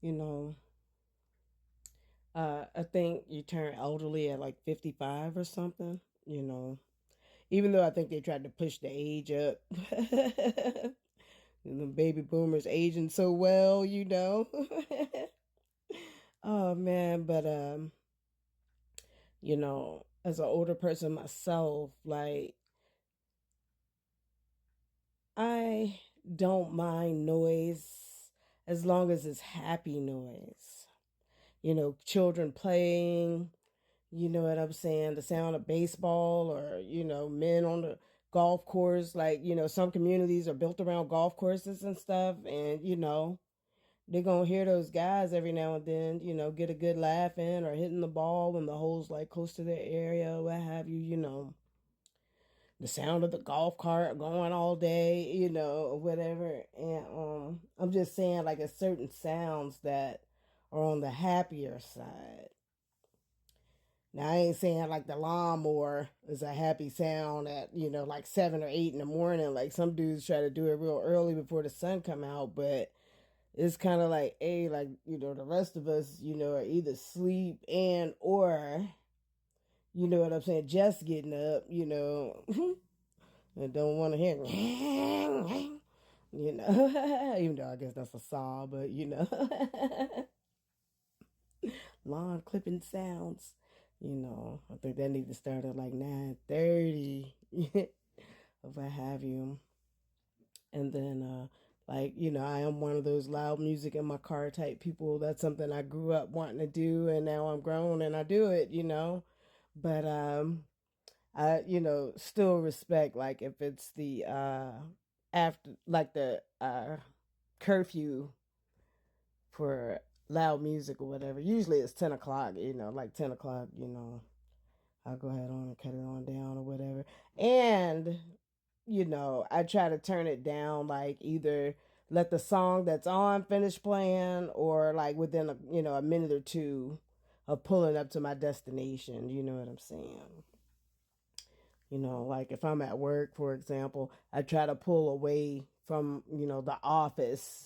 You know, I think you turn elderly at like 55 or something. Even though I think they tried to push the age up. And the baby boomers aging. So well. Oh man, but as an older person myself, like I don't mind noise as long as it's happy noise. Children playing, you know what I'm saying, the sound of baseball or, men on the golf course. Like, some communities are built around golf courses and stuff. And, they're going to hear those guys every now and then, get a good laugh in or hitting the ball when the hole's like close to their area, what have you, the sound of the golf cart going all day, or whatever. And I'm just saying, like, it's certain sounds that are on the happier side. Now I ain't saying like the lawnmower is a happy sound at, like 7 or 8 in the morning. Like some dudes try to do it real early before the sun come out, but it's kind of like, hey, like, the rest of us, are either sleep and or, you know what I'm saying, just getting up, and don't want to hear, even though I guess that's a saw, but lawn clipping sounds. I think that need to start at like 9:30, if I have you. And then, like, I am one of those loud music in my car type people. That's something I grew up wanting to do, and now I'm grown and I do it. But I, still respect, like, if it's the after, like the curfew for loud music or whatever. Usually it's 10 o'clock, like 10 o'clock, I'll go ahead on and cut it on down or whatever. And, I try to turn it down, like either let the song that's on finish playing or like within a minute or two of pulling up to my destination. You know what I'm saying? Like if I'm at work, for example, I try to pull away from, the office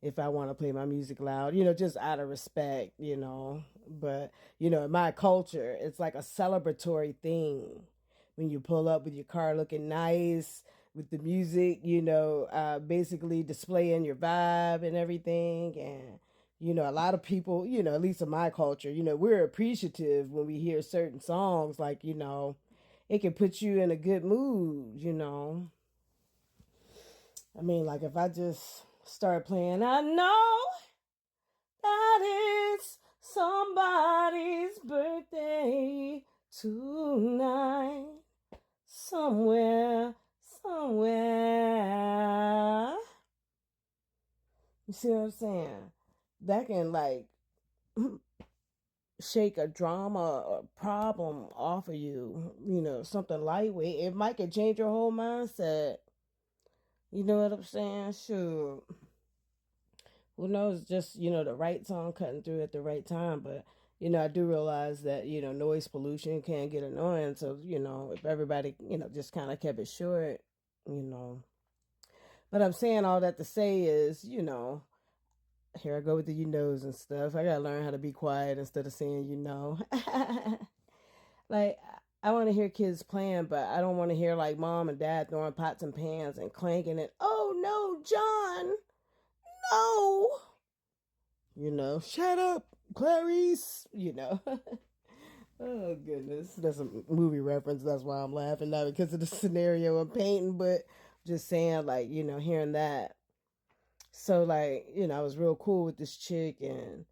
if I want to play my music loud, just out of respect, But, in my culture, it's like a celebratory thing when you pull up with your car looking nice, with the music, basically displaying your vibe and everything. And, a lot of people, at least in my culture, we're appreciative when we hear certain songs, like, it can put you in a good mood. I mean, like if I just start playing, I know that it's somebody's birthday tonight, somewhere. You see what I'm saying? That can like shake a drama or problem off of you, something lightweight. It might can change your whole mindset. You know what I'm saying? Sure. Who knows? Just, the right song cutting through at the right time. But, I do realize that, noise pollution can get annoying. So, if everybody, just kind of kept it short, you know. But I'm saying all that to say is, here I go with the and stuff. I gotta learn how to be quiet instead of saying. Like, I want to hear kids playing, but I don't want to hear like mom and dad throwing pots and pans and clanking it. Oh no, John, no. Shut up, Clarice. Oh goodness, that's a movie reference. That's why I'm laughing, not because of the scenario I'm painting, but just saying, like, hearing that. So, like, I was real cool with this chick, and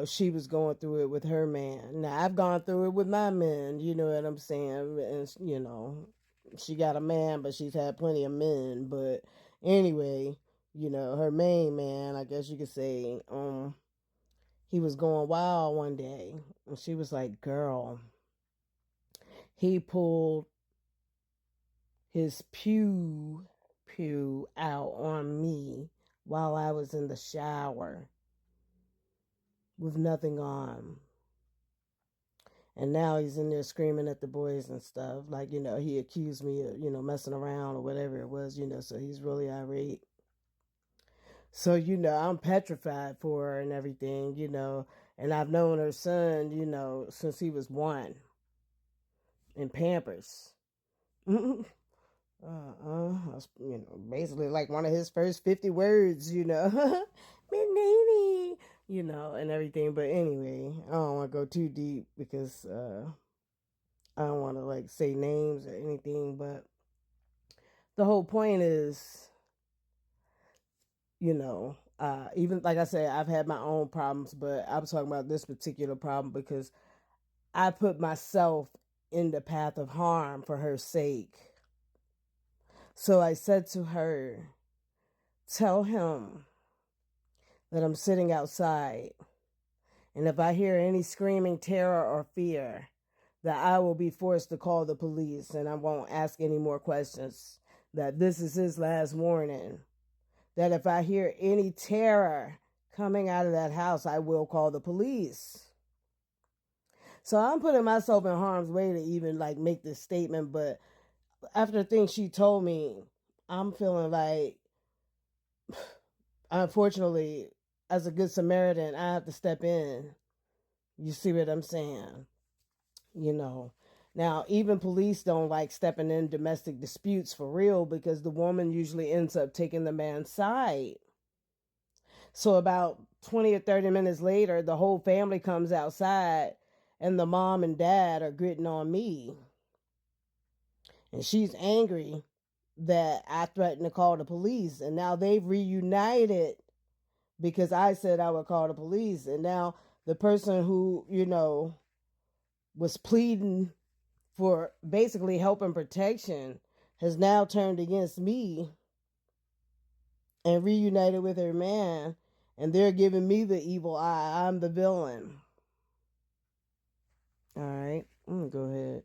she was going through it with her man. Now I've gone through it with my men. You know what I'm saying? And she got a man, but she's had plenty of men. But anyway, her main man, I guess you could say, he was going wild one day, and she was like, "Girl," he pulled his pew out on me while I was in the shower with nothing on. And now he's in there screaming at the boys and stuff. Like, he accused me of, messing around or whatever it was, so he's really irate. So, I'm petrified for her and everything. And I've known her son, since he was 1 in Pampers. That's, basically like one of his first 50 words, Nene, and everything. But anyway, I don't want to go too deep because I don't want to like say names or anything. But the whole point is, even like I said, I've had my own problems, but I was talking about this particular problem because I put myself in the path of harm for her sake. So I said to her, tell him that I'm sitting outside, and if I hear any screaming, terror, or fear, that I will be forced to call the police and I won't ask any more questions. That this is his last warning. That if I hear any terror coming out of that house, I will call the police. So I'm putting myself in harm's way to even like make this statement, but after the things she told me, I'm feeling like, unfortunately, as a good Samaritan, I have to step in. You see what I'm saying? Now, even police don't like stepping in domestic disputes for real because the woman usually ends up taking the man's side. So about 20 or 30 minutes later, the whole family comes outside and the mom and dad are gritting on me. And she's angry that I threatened to call the police. And now they've reunited because I said I would call the police. And now the person who, was pleading for basically help and protection has now turned against me and reunited with her man. And they're giving me the evil eye. I'm the villain. All right, I'm going to go ahead.